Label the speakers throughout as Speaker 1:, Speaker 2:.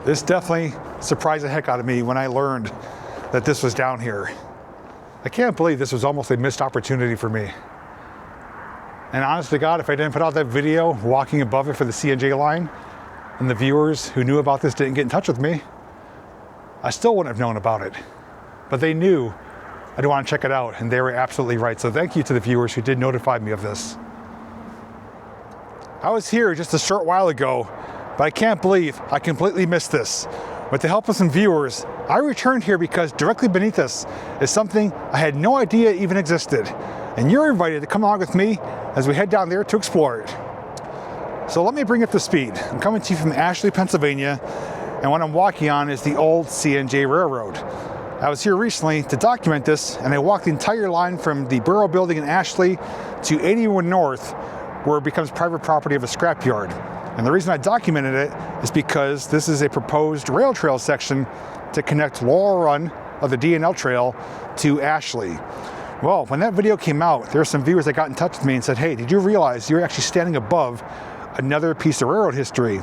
Speaker 1: This definitely surprised the heck out of me when I learned that this was down here. I can't believe this was almost a missed opportunity for me. And honest to God, if I didn't put out that video walking above it for the C&J line, and the viewers who knew about this didn't get in touch with me, I still wouldn't have known about it. But they knew I'd want to check it out, and they were absolutely right. So thank you to the viewers who did notify me of this. I was here just a short while ago, but I can't believe I completely missed this. With the help of some viewers, I returned here because directly beneath us is something I had no idea even existed. And you're invited to come along with me as we head down there to explore it. So let me bring up to speed. I'm coming to you from Ashley, Pennsylvania, and what I'm walking on is the old C&J Railroad. I was here recently to document this, and I walked the entire line from the Borough Building in Ashley to 81 North, where it becomes private property of a scrapyard. And the reason I documented it is because this is a proposed rail trail section to connect Laurel Run of the D&L Trail to Ashley. Well, when that video came out, there were some viewers that got in touch with me and said, hey, did you realize you're actually standing above another piece of railroad history?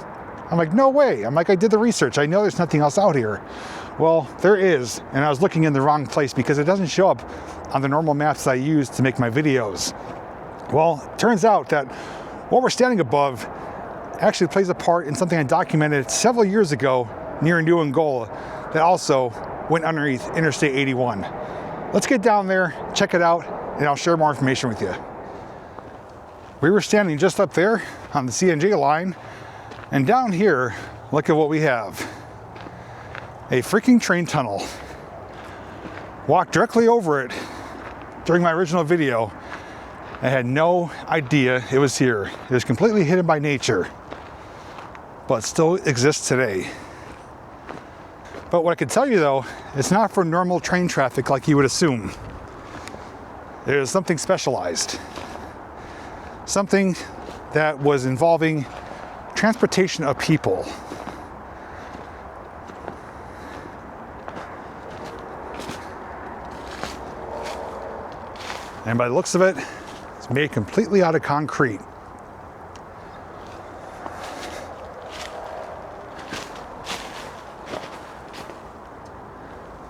Speaker 1: I'm like, no way. I'm like, I did the research. I know there's nothing else out here. Well, there is, and I was looking in the wrong place because it doesn't show up on the normal maps I use to make my videos. Well, it turns out that what we're standing above actually plays a part in something I documented several years ago near New Angola that also went underneath Interstate 81. Let's get down there, check it out, and I'll share more information with you. We were standing just up there on the C&J line, and down here, look at what we have. A freaking train tunnel. Walked directly over it during my original video. I had no idea it was here. It was completely hidden by nature, but still exists today. But what I can tell you though, it's not for normal train traffic like you would assume. It is something specialized. Something that was involving transportation of people. And by the looks of it, it's made completely out of concrete.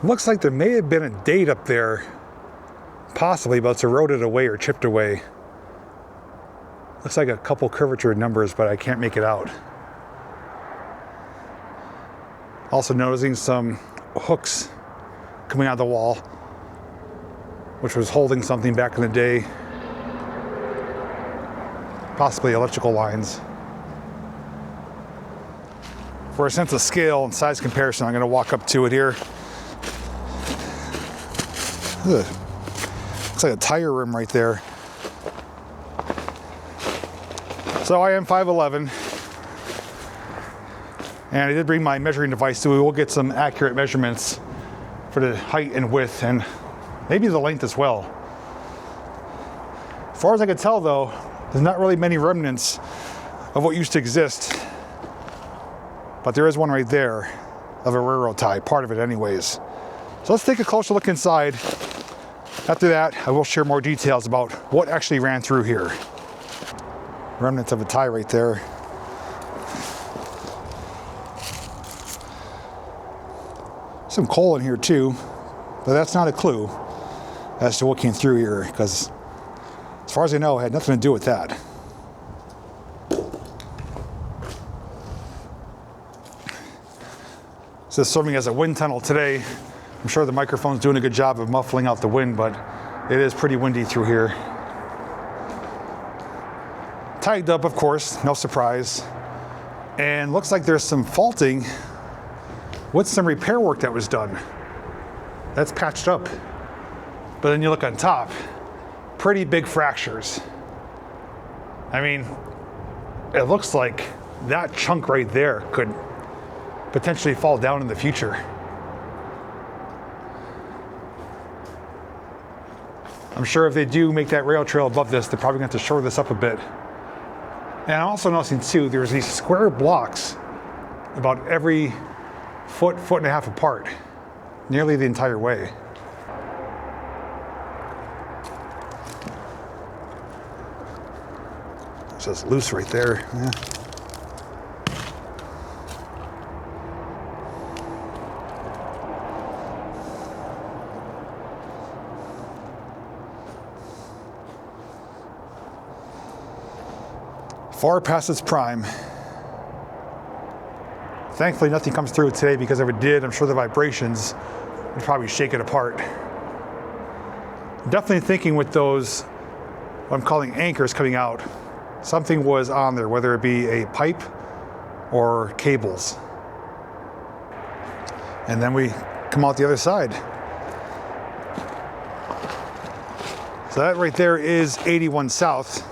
Speaker 1: Looks like there may have been a date up there, possibly, but it's eroded away or chipped away. Looks like a couple curvature numbers, but I can't make it out. Also noticing some hooks coming out of the wall, which was holding something back in the day. Possibly electrical lines. For a sense of scale and size comparison, I'm going to walk up to it here. Looks like a tire rim right there. So I am 5'11", and I did bring my measuring device, so we will get some accurate measurements for the height and width and maybe the length as well. As far as I can tell though, there's not really many remnants of what used to exist, but there is one right there of a railroad tie, part of it anyways. So let's take a closer look inside. After that, I will share more details about what actually ran through here. Remnants of a tie right there. Some coal in here too, but that's not a clue as to what came through here, because as far as I know, it had nothing to do with that. So this is serving as a wind tunnel today. I'm sure the microphone's doing a good job of muffling out the wind, but it is pretty windy through here. Tagged up, of course, no surprise. And looks like there's some faulting with some repair work that was done. That's patched up. But then you look on top, pretty big fractures. I mean, it looks like that chunk right there could potentially fall down in the future. I'm sure if they do make that rail trail above this, they're probably going to have to shore this up a bit. And I'm also noticing too, there's these square blocks about every foot and a half apart, nearly the entire way. It's just loose right there. Yeah. far past its prime. Thankfully, nothing comes through today, because if it did, I'm sure the vibrations would probably shake it apart. Definitely thinking with those, what I'm calling anchors coming out, something was on there, whether it be a pipe or cables. And then we come out the other side. So that right there is 81 South.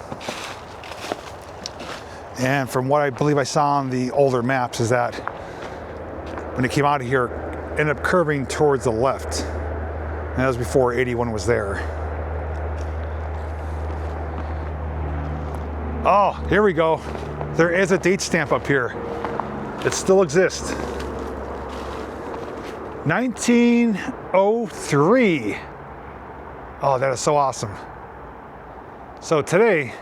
Speaker 1: And from what I believe I saw on the older maps is that when it came out of here, it ended up curving towards the left. And that was before 81 was there. Oh, here we go. There is a date stamp up here. It still exists. 1903. Oh, that is so awesome. So today,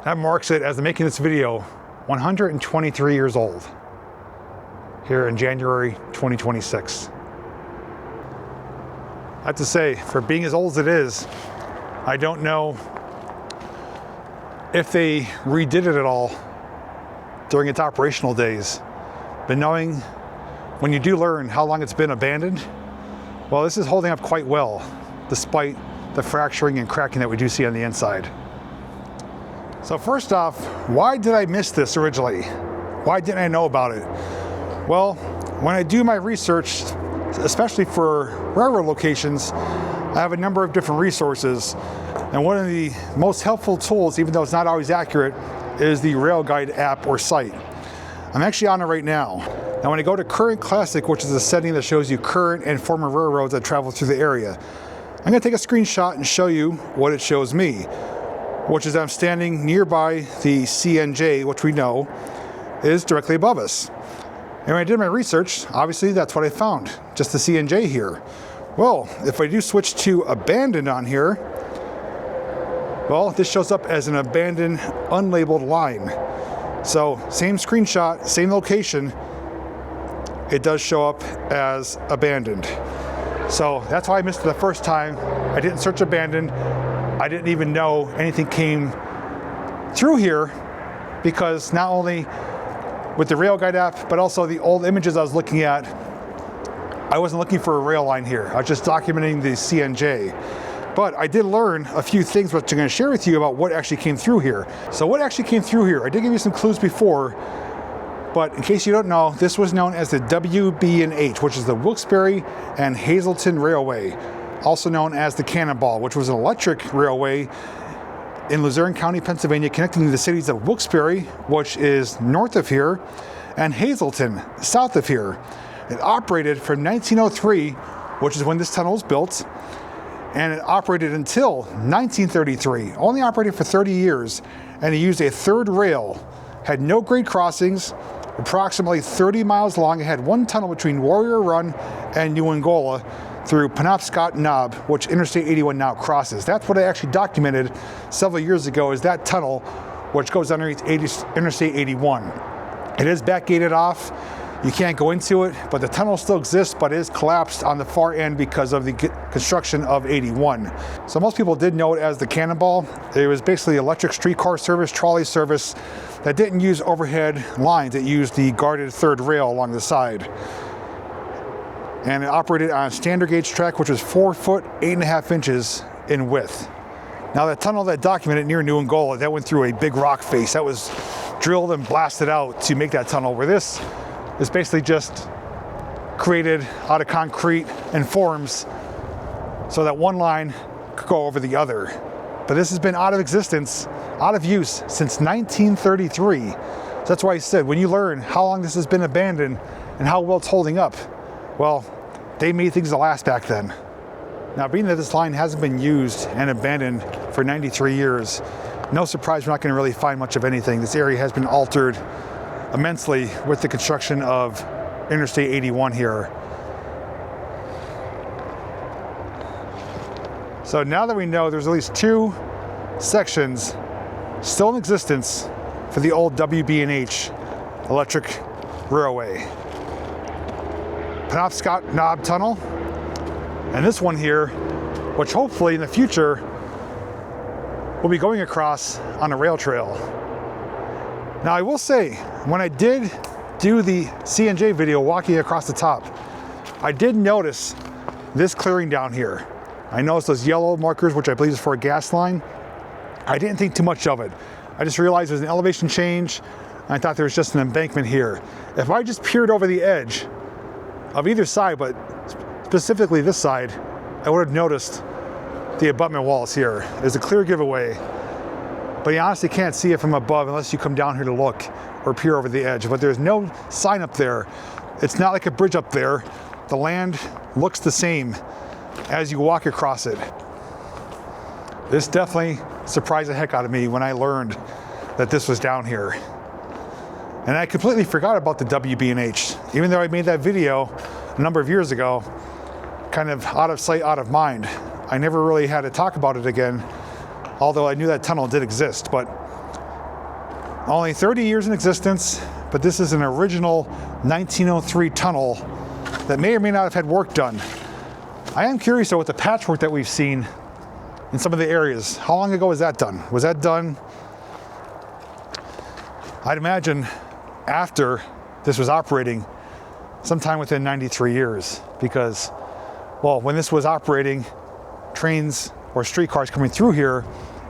Speaker 1: that marks it as I'm making this video 123 years old here in January 2026. I have to say, for being as old as it is, I don't know if they redid it at all during its operational days. But knowing when you do learn how long it's been abandoned, well, this is holding up quite well, despite the fracturing and cracking that we do see on the inside. So first off, why did I miss this originally? Why didn't I know about it? Well, when I do my research, especially for railroad locations, I have a number of different resources. And one of the most helpful tools, even though it's not always accurate, is the Rail Guide app or site. I'm actually on it right now. Now when I go to Current Classic, which is a setting that shows you current and former railroads that travel through the area, I'm going to take a screenshot and show you what it shows me, which is I'm standing nearby the CNJ, which we know is directly above us. And when I did my research, obviously that's what I found, just the CNJ here. Well, if I do switch to abandoned on here, well, this shows up as an abandoned, unlabeled line. So same screenshot, same location, it does show up as abandoned. So that's why I missed it the first time. I didn't search abandoned. I didn't even know anything came through here, because not only with the Rail Guide app, but also the old images I was looking at, I wasn't looking for a rail line here. I was just documenting the CNJ. But I did learn a few things which I'm going to share with you about what actually came through here. So what actually came through here, I did give you some clues before, but in case you don't know, this was known as the wb&h, which is the Wilkes-Barre and Hazleton Railway, also known as the Cannonball, which was an electric railway in Luzerne County, Pennsylvania, connecting the cities of Wilkes-Barre, which is north of here, and Hazleton, south of here. It operated from 1903, which is when this tunnel was built, and it operated until 1933, only operated for 30 years, and it used a third rail, had no grade crossings, approximately 30 miles long. It had one tunnel between Warrior Run and New Angola through Penobscot Knob, which Interstate 81 now crosses. That's what I actually documented several years ago, is that tunnel which goes underneath Interstate 81. It is backgated off. You can't go into it, but the tunnel still exists, but it is collapsed on the far end because of the construction of 81. So most people did know it as the Cannonball. It was basically electric streetcar service, trolley service that didn't use overhead lines. It used the guarded third rail along the side. And it operated on a standard gauge track, which was 4 foot, 8.5 inches in width. Now that tunnel that documented near New Angola, that went through a big rock face that was drilled and blasted out to make that tunnel, where this is basically just created out of concrete and forms so that one line could go over the other. But this has been out of existence, out of use since 1933. So that's why I said, when you learn how long this has been abandoned and how well it's holding up, well, they made things to last back then. Now, being that this line hasn't been used and abandoned for 93 years, no surprise we're not going to really find much of anything. This area has been altered immensely with the construction of Interstate 81 here. So now that we know there's at least 2 sections still in existence for the old wb&h electric railway. Penobscot Knob Tunnel, and this one here, which hopefully in the future will be going across on a rail trail. Now I will say, when I did do the CNJ video walking across the top, I did notice this clearing down here. I noticed those yellow markers, which I believe is for a gas line. I didn't think too much of it. I just realized there's an elevation change, and I thought there was just an embankment here. If I just peered over the edge of either side, but specifically this side, I would have noticed the abutment walls here. There's a clear giveaway, but you honestly can't see it from above unless you come down here to look or peer over the edge. But there's no sign up there. It's not like a bridge up there. The land looks the same as you walk across it. This definitely surprised the heck out of me when I learned that this was down here. And I completely forgot about the wb&h. Even though I made that video a number of years ago, kind of out of sight, out of mind. I never really had to talk about it again, although I knew that tunnel did exist. But only 30 years in existence, but this is an original 1903 tunnel that may or may not have had work done. I am curious though with the patchwork that we've seen in some of the areas. How long ago was that done? Was that done, I'd imagine, after this was operating, sometime within 93 years? Because, well, when this was operating, trains or streetcars coming through here,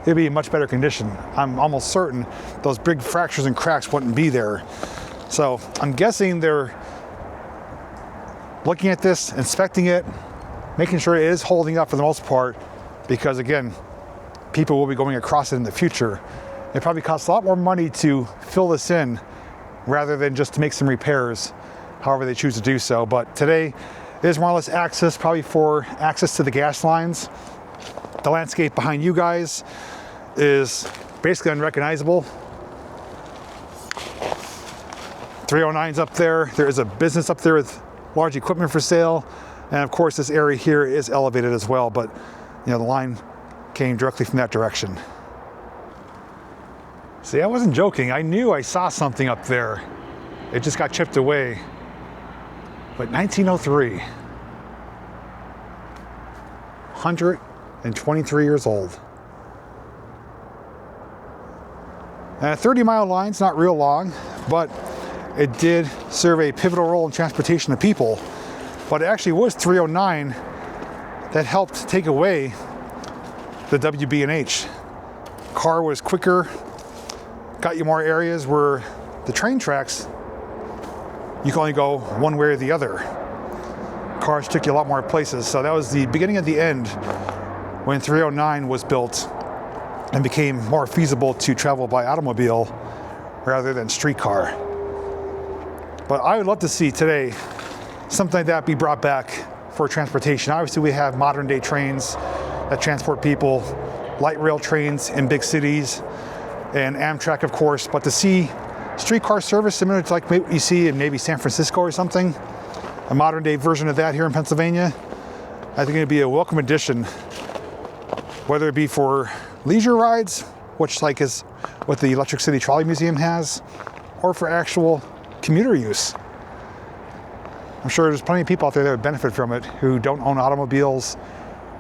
Speaker 1: it'd be in much better condition. I'm almost certain those big fractures and cracks wouldn't be there. So I'm guessing they're looking at this, inspecting it, making sure it is holding up for the most part, because again, people will be going across it in the future. It probably costs a lot more money to fill this in rather than just to make some repairs, however they choose to do so. But today is more or less access, probably for access to the gas lines. The landscape behind you guys is basically unrecognizable. 309's up there. There is a business up there with large equipment for sale. And of course, this area here is elevated as well, but you know, the line came directly from that direction. See, I wasn't joking. I knew I saw something up there. It just got chipped away. But 1903, 123 years old. And a 30-mile line's not real long, but it did serve a pivotal role in transportation of people. But it actually was 309 that helped take away the wb&h. Car was quicker, got you more areas where the train tracks, you can only go one way or the other. Cars took you a lot more places. So that was the beginning of the end when 309 was built and became more feasible to travel by automobile rather than streetcar. But I would love to see today something like that be brought back for transportation. Obviously we have modern day trains that transport people, light rail trains in big cities, and Amtrak of course, but to see streetcar service similar to like what you see in maybe San Francisco or something, a modern day version of that here in Pennsylvania, I think it'd be a welcome addition, whether it be for leisure rides, which like is what the Electric City Trolley Museum has, or for actual commuter use. I'm sure there's plenty of people out there that would benefit from it who don't own automobiles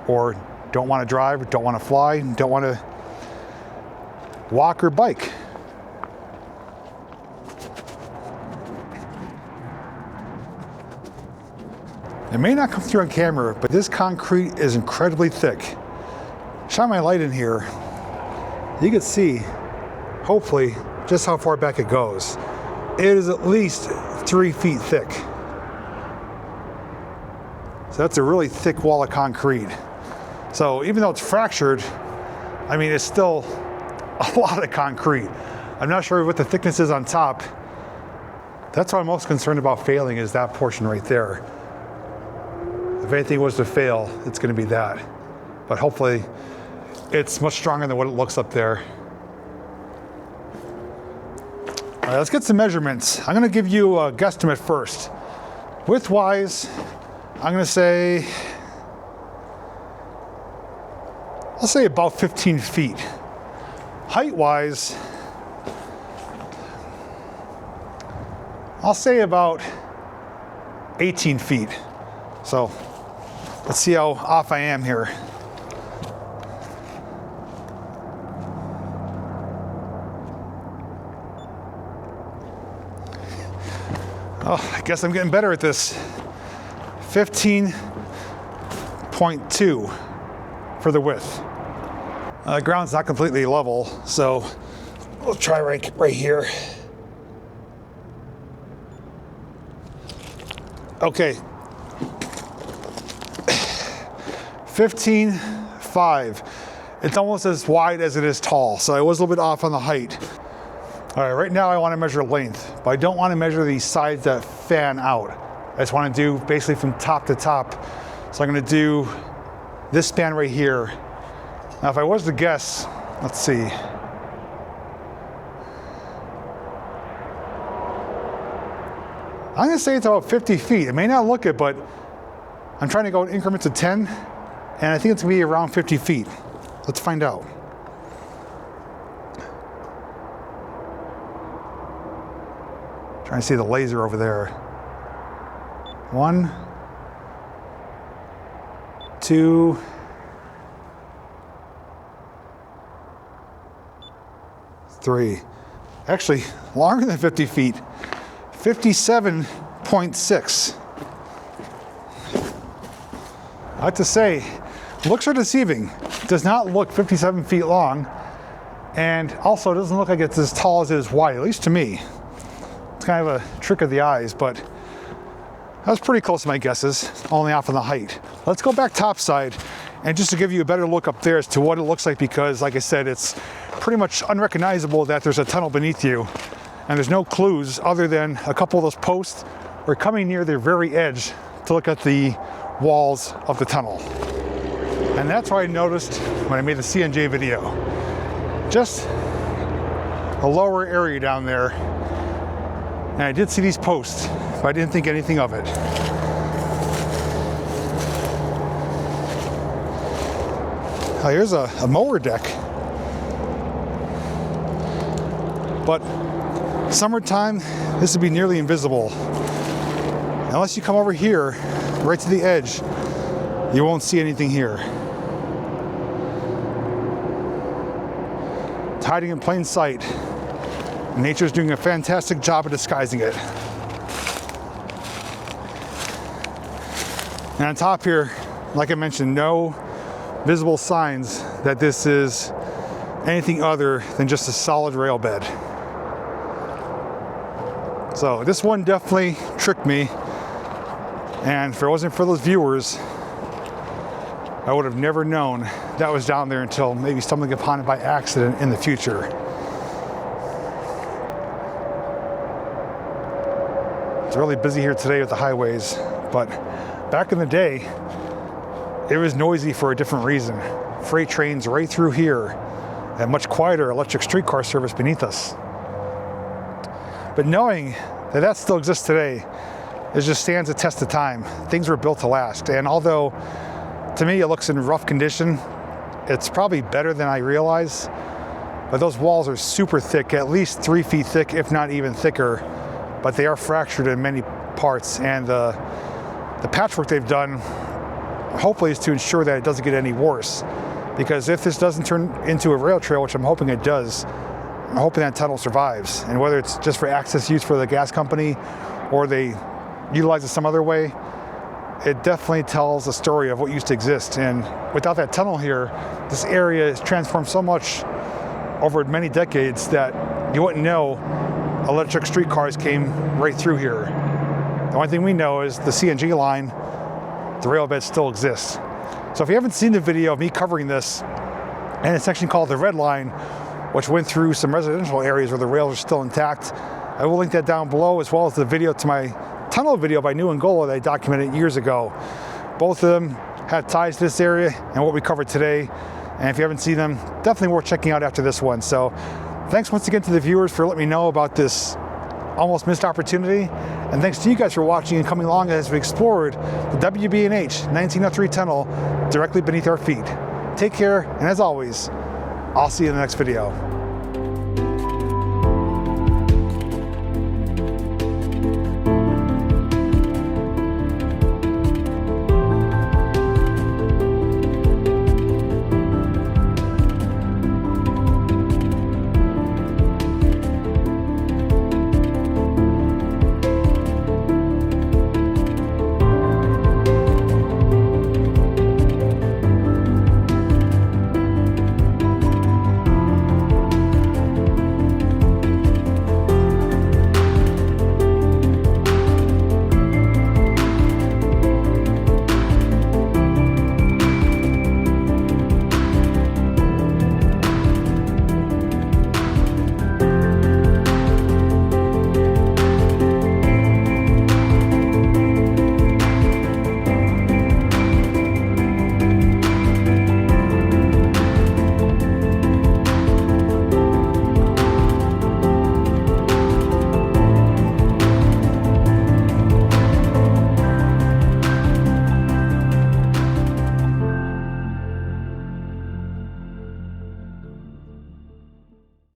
Speaker 1: or don't want to drive, don't want to fly, don't want to walk or bike. It may not come through on camera, but this concrete is incredibly thick. Shine my light in here. You can see, hopefully, just how far back it goes. It is at least 3 feet thick. So that's a really thick wall of concrete. So even though it's fractured, I mean, it's still a lot of concrete. I'm not sure what the thickness is on top. That's what I'm most concerned about failing, is that portion right there. If anything was to fail, it's going to be that. But hopefully it's much stronger than what it looks up there. All right, let's get some measurements. I'm going to give you a guesstimate first. Width-wise, I'm going to say, I'll say about 15 feet. Height-wise, I'll say about 18 feet. So let's see how off I am here. Oh, I guess I'm getting better at this. 15.2 for the width. The ground's not completely level, so we'll try right here. Okay. 15.5. It's almost as wide as it is tall, so I was a little bit off on the height. All right, right now I want to measure length, but I don't want to measure these sides that fan out. I just want to do basically from top to top. So I'm going to do this span right here. Now, if I was to guess, let's see. I'm going to say it's about 50 feet. It may not look it, but I'm trying to go in increments of 10, and I think it's going to be around 50 feet. Let's find out. Trying to see the laser over there. 1, 2, 3. Actually, longer than 50 feet. 57.6. I have to say, looks are deceiving. It does not look 57 feet long, and also it doesn't look like it's as tall as it is wide, at least to me. It's kind of a trick of the eyes, but I was pretty close to my guesses, only off on the height. Let's go back topside, and just to give you a better look up there as to what it looks like, because like I said, it's pretty much unrecognizable that there's a tunnel beneath you, and there's no clues other than a couple of those posts. We're coming near their very edge to look at the walls of the tunnel. And that's what I noticed when I made the CNJ video. Just a lower area down there. And I did see these posts, but I didn't think anything of it. Oh, here's a mower deck. But summertime, this would be nearly invisible. Unless you come over here, right to the edge, you won't see anything here. It's hiding in plain sight. Nature's doing a fantastic job of disguising it. And on top here, like I mentioned, no visible signs that this is anything other than just a solid rail bed. So this one definitely tricked me. And if it wasn't for those viewers, I would have never known that was down there until maybe stumbling upon it by accident in the future. It's really busy here today with the highways, but back in the day, it was noisy for a different reason. Freight trains right through here, and much quieter electric streetcar service beneath us. But knowing that that still exists today, it just stands the test of time. Things were built to last, and although to me it looks in rough condition, it's probably better than I realize. But those walls are super thick, at least 3 feet thick, if not even thicker. But they are fractured in many parts, and the patchwork they've done hopefully is to ensure that it doesn't get any worse. Because if this doesn't turn into a rail trail, which I'm hoping it does, I'm hoping that tunnel survives. And whether it's just for access use for the gas company or they utilize it some other way, it definitely tells a story of what used to exist. And without that tunnel here, this area has transformed so much over many decades that you wouldn't know electric streetcars came right through here. The only thing we know is the CNG line, the rail bed still exists. So if you haven't seen the video of me covering this, and a section called the Red Line, which went through some residential areas where the rails are still intact, I will link that down below, as well as the video to my tunnel video by New Angola that I documented years ago. Both of them have ties to this area and what we covered today. And if you haven't seen them, definitely worth checking out after this one. So thanks once again to the viewers for letting me know about this almost missed opportunity. And thanks to you guys for watching and coming along as we explored the wb&h 1903 tunnel directly beneath our feet. Take care, and as always, I'll see you in the next video.